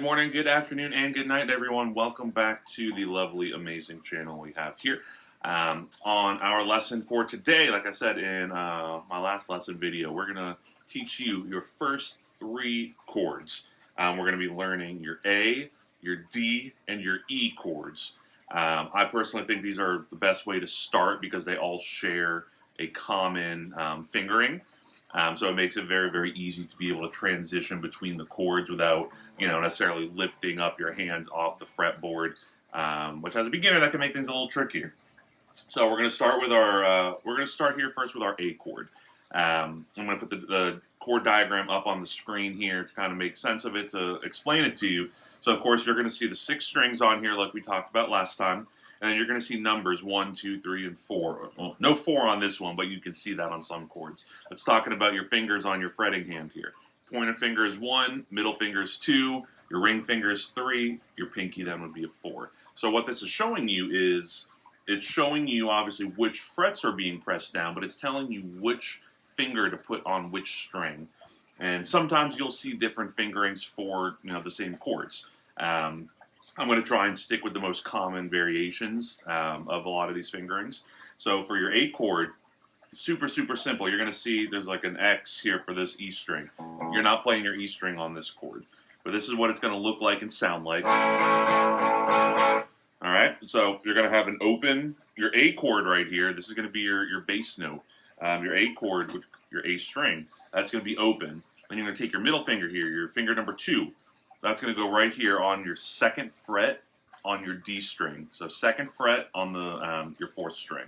morning, good afternoon, and good night, everyone. Welcome back to the lovely, amazing channel we have here. On our lesson for today, like I said in my last lesson video, we're going to teach you your first three chords. We're going to be learning your A, your D, and your E chords. I personally think these are the best way to start because they all share a common fingering. So it makes it very, very easy to be able to transition between the chords without, necessarily lifting up your hands off the fretboard, which as a beginner that can make things a little trickier. So we're going to start with we're going to start here first with our A chord. I'm going to put the chord diagram up on the screen here to kind of make sense of it, to explain it to you. So of course you're going to see the 6 strings on here like we talked about last time. And then you're going to see numbers 1, 2, 3, and 4. Well, no 4 on this one, but you can see that on some chords. It's talking about your fingers on your fretting hand here. Pointer finger is 1, middle finger is 2, your ring finger is 3, your pinky then would be a 4. So what this is showing you is, it's showing you obviously which frets are being pressed down, but it's telling you which finger to put on which string. And sometimes you'll see different fingerings for the same chords. I'm going to try and stick with the most common variations of a lot of these fingerings. So for your A chord, super, super simple. You're going to see there's like an X here for this E string. You're not playing your E string on this chord. But this is what it's going to look like and sound like. All right, so you're going to have an open, your A chord right here. This is going to be your bass note. Your A chord, your A string, that's going to be open. Then you're going to take your middle finger here, your finger number 2. That's going to go right here on your 2nd fret on your D string. So 2nd fret on the your 4th string.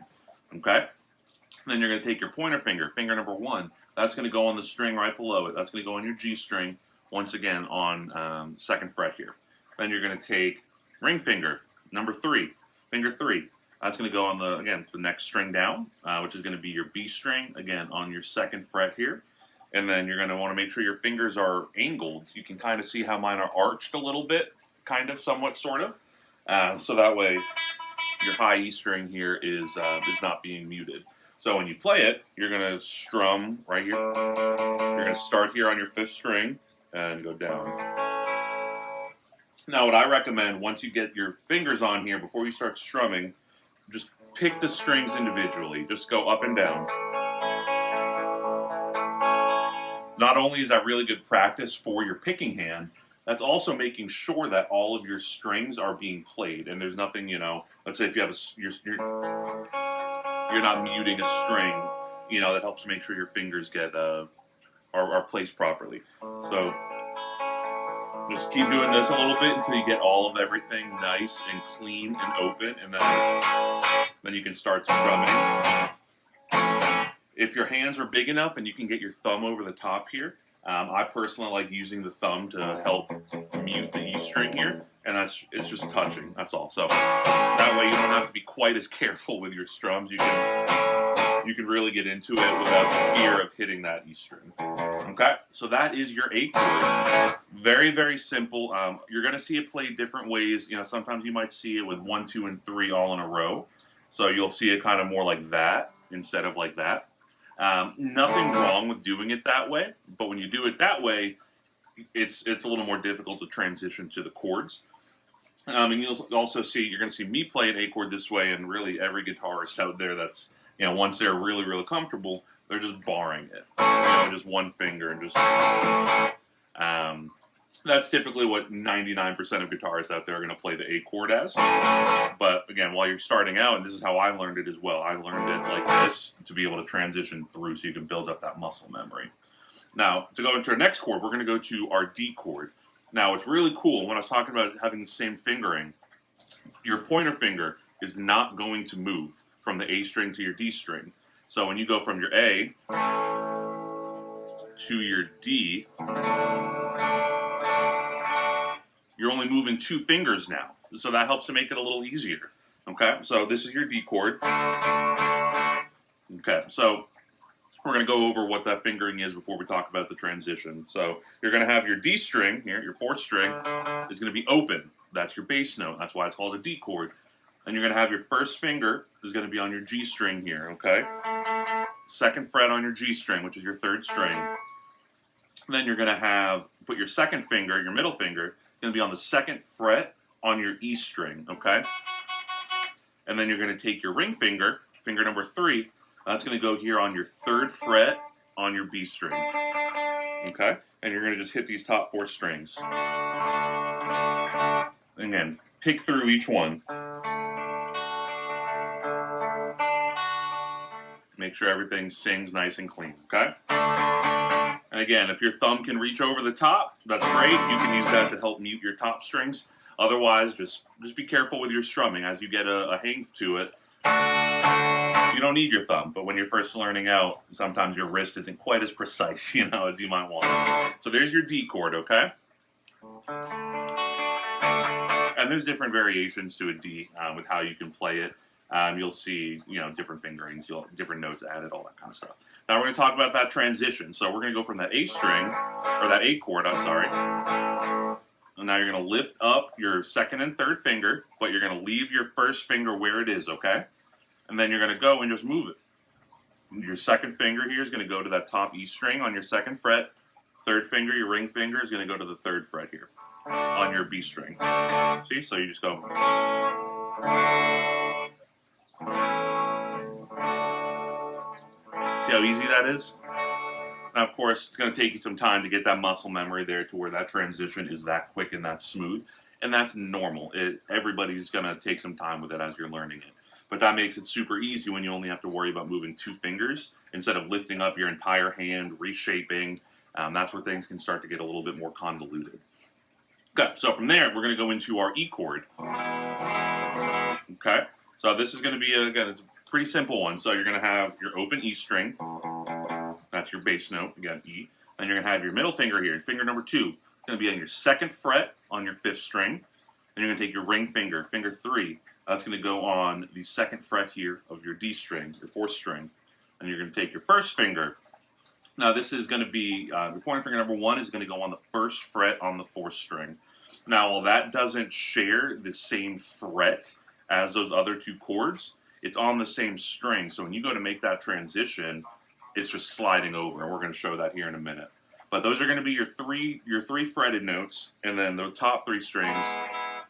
Okay? Then you're going to take your pointer finger, finger number 1. That's going to go on the string right below it. That's going to go on your G string, once again on 2nd fret here. Then you're going to take ring finger, number 3, finger 3. That's going to go on the next string down, which is going to be your B string, again on your 2nd fret here. And then you're going to want to make sure your fingers are angled. You can kind of see how mine are arched a little bit, kind of, somewhat, sort of. So that way your high E string here is not being muted. So when you play it, you're going to strum right here. You're going to start here on your 5th string and go down. Now what I recommend, once you get your fingers on here, before you start strumming, just pick the strings individually. Just go up and down. Not only is that really good practice for your picking hand, that's also making sure that all of your strings are being played, and there's nothing, let's say if you have you're not muting a string, that helps make sure your fingers get are placed properly. So just keep doing this a little bit until you get all of everything nice and clean and open, and then you can start strumming. If your hands are big enough and you can get your thumb over the top here, I personally like using the thumb to help mute the E string here, and it's just touching, that's all. So that way you don't have to be quite as careful with your strums. You can really get into it without the fear of hitting that E string. Okay, so that is your A chord. Very, very simple. You're going to see it played different ways. Sometimes you might see it with 1, 2, and 3 all in a row. So you'll see it kind of more like that instead of like that. Nothing wrong with doing it that way, but when you do it that way, it's a little more difficult to transition to the chords. And you'll also see, you're going to see me play an A chord this way, and really every guitarist out there that's, once they're really, really comfortable, they're just barring it. Just one finger and just... that's typically what 99% of guitarists out there are going to play the A chord as. But again, while you're starting out, and this is how I learned it as well, I learned it like this to be able to transition through so you can build up that muscle memory. Now, to go into our next chord, we're going to go to our D chord. Now, it's really cool. When I was talking about having the same fingering, your pointer finger is not going to move from the A string to your D string. So when you go from your A to your D, you're only moving 2 fingers now. So that helps to make it a little easier. Okay, so this is your D chord. Okay, so we're going to go over what that fingering is before we talk about the transition. So you're going to have your D string here, your 4th string, is going to be open. That's your bass note. That's why it's called a D chord. And you're going to have your 1st finger is going to be on your G string here, okay? 2nd fret on your G string, which is your 3rd string. Then you're going to put your 2nd finger, your middle finger, going to be on the 2nd fret on your E string, okay? And then you're going to take your ring finger, finger number 3, that's going to go here on your 3rd fret on your B string, okay? And you're going to just hit these top 4 strings. Again, pick through each one. Make sure everything sings nice and clean, okay? And again, if your thumb can reach over the top, that's great. You can use that to help mute your top strings. Otherwise, just be careful with your strumming. As you get a hang to it, you don't need your thumb. But when you're first learning out, sometimes your wrist isn't quite as precise, you know, as you might want. So there's your D chord, okay? And there's different variations to a D with how you can play it. You'll see, you know, different fingerings, different notes added, all that kind of stuff. Now we're going to talk about that transition. So we're going to go from that A string, or that A chord, I'm sorry. And now you're going to lift up your 2nd and 3rd finger, but you're going to leave your 1st finger where it is, okay? And then you're going to go and just move it. Your 2nd finger here is going to go to that top E string on your 2nd fret. 3rd finger, your ring finger, is going to go to the 3rd fret here on your B string. See? So you just go. See how easy that is? Now, of course, it's going to take you some time to get that muscle memory there to where that transition is that quick and that smooth. And that's normal. Everybody's going to take some time with it as you're learning it. But that makes it super easy when you only have to worry about moving 2 fingers instead of lifting up your entire hand, reshaping. That's where things can start to get a little bit more convoluted. Okay, so from there, we're going to go into our E chord. Okay, so this is going to be, again, it's a pretty simple one. So you're going to have your open E string. That's your bass note, again, E. Then you're going to have your middle finger here, finger number 2. It's going to be on your 2nd fret on your 5th string. Then you're going to take your ring finger, finger 3. That's going to go on the 2nd fret here of your D string, your 4th string. And you're going to take your 1st finger. Now this is going to be, your pointer finger number 1 is going to go on the 1st fret on the 4th string. Now, while that doesn't share the same fret as those other 2 chords, it's on the same string. So when you go to make that transition, it's just sliding over, and we're going to show that here in a minute. But those are going to be your three fretted notes, and then the top 3 strings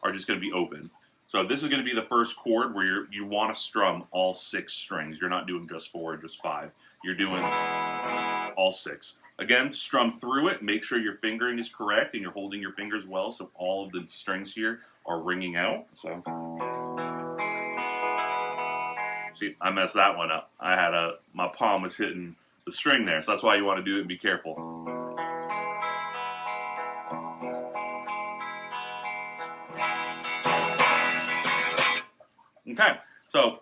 are just going to be open. So this is going to be the first chord where you want to strum all 6 strings. You're not doing just 4 or just 5. You're doing all 6. Again, strum through it. Make sure your fingering is correct and you're holding your fingers well so all of the strings here are ringing out. So, see, I messed that one up. I had my palm was hitting the string there, so that's why you want to do it and be careful. Okay, so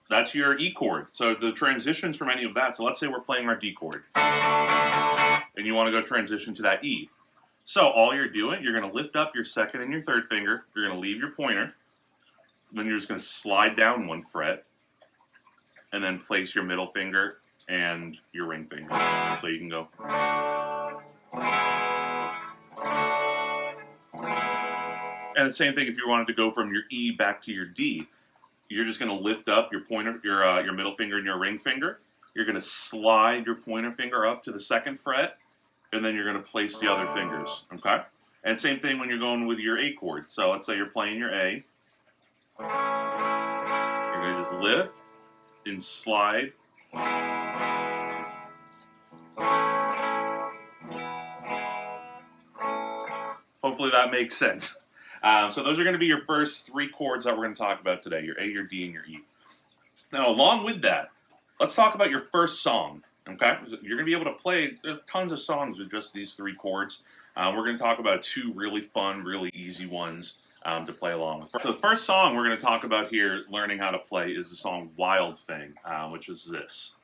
that's your E chord. So the transitions from any of that, so let's say we're playing our D chord, and you want to go transition to that E. So all you're doing, you're going to lift up your 2nd and your 3rd finger, you're going to leave your pointer, then you're just going to slide down 1 fret, and then place your middle finger and your ring finger. So you can go. And the same thing if you wanted to go from your E back to your D. You're just going to lift up your pointer, your middle finger and your ring finger. You're going to slide your pointer finger up to the 2nd fret, and then you're going to place the other fingers, okay? And same thing when you're going with your A chord. So let's say you're playing your A. You're going to just lift and slide. Hopefully that makes sense. So those are going to be your first 3 chords that we're going to talk about today, your A, your D, and your E. Now, along with that, let's talk about your first song, okay? You're going to be able to play, there's tons of songs with just these 3 chords. We're going to talk about 2 really fun, really easy ones to play along with. So the first song we're going to talk about here, learning how to play, is the song Wild Thing, which is this.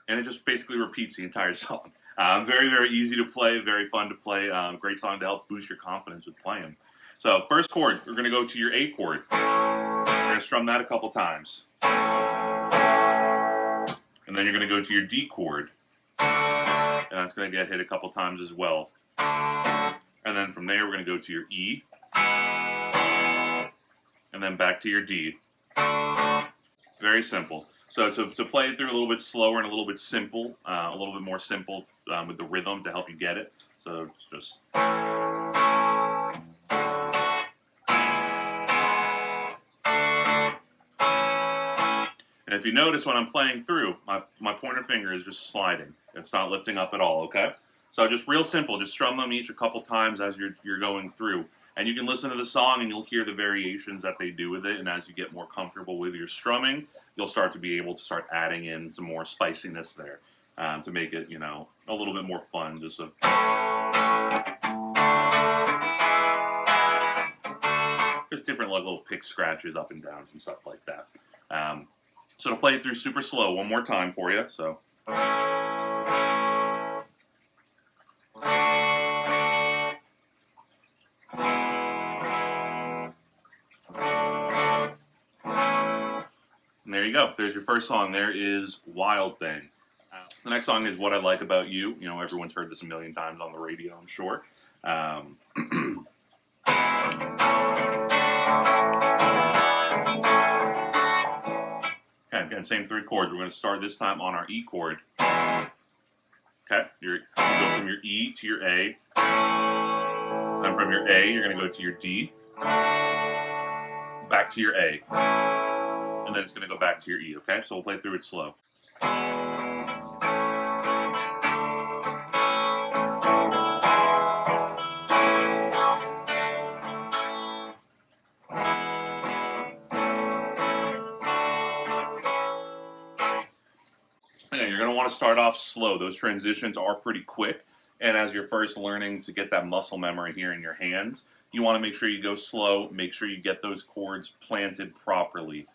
And it just basically repeats the entire song. Very, very easy to play, very fun to play. Great song to help boost your confidence with playing. So first chord, we're going to go to your A chord. We're going to strum that a couple times. And then you're going to go to your D chord. And that's going to get hit a couple times as well. And then from there, we're going to go to your E. And then back to your D. Very simple. So to play it through a little bit slower and a little bit simple, a little bit more simple with the rhythm to help you get it. So it's just. And if you notice when I'm playing through, my pointer finger is just sliding. It's not lifting up at all, okay? So just real simple, just strum them each a couple times as you're going through. And you can listen to the song and you'll hear the variations that they do with it. And as you get more comfortable with your strumming, you'll start to be able to start adding in some more spiciness there to make it, you know, a little bit more fun. Just different like little pick scratches up and downs and stuff like that. So to play it through super slow one more time for you. So. And there you go. There's your first song. There is Wild Thing. The next song is What I Like About You. You know, everyone's heard this a million times on the radio, I'm sure. Okay, again, same 3 chords. We're going to start this time on our E chord. Okay, you go from your E to your A. Then from your A, you're going to go to your D. Back to your A. And then it's going to go back to your E, okay? So we'll play through it slow. Okay, you're going to want to start off slow. Those transitions are pretty quick. And as you're first learning to get that muscle memory here in your hands, you want to make sure you go slow, make sure you get those chords planted properly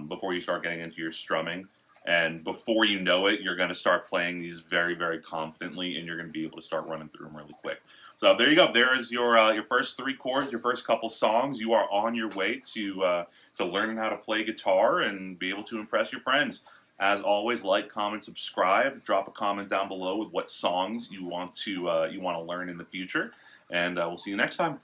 before you start getting into your strumming. And before you know it, you're going to start playing these very, very confidently, and you're going to be able to start running through them really quick. So there you go. There is your first 3 chords, your first couple songs. You are on your way to learning how to play guitar and be able to impress your friends. As always, like, comment, subscribe. Drop a comment down below with what songs you want to learn in the future, and we'll see you next time.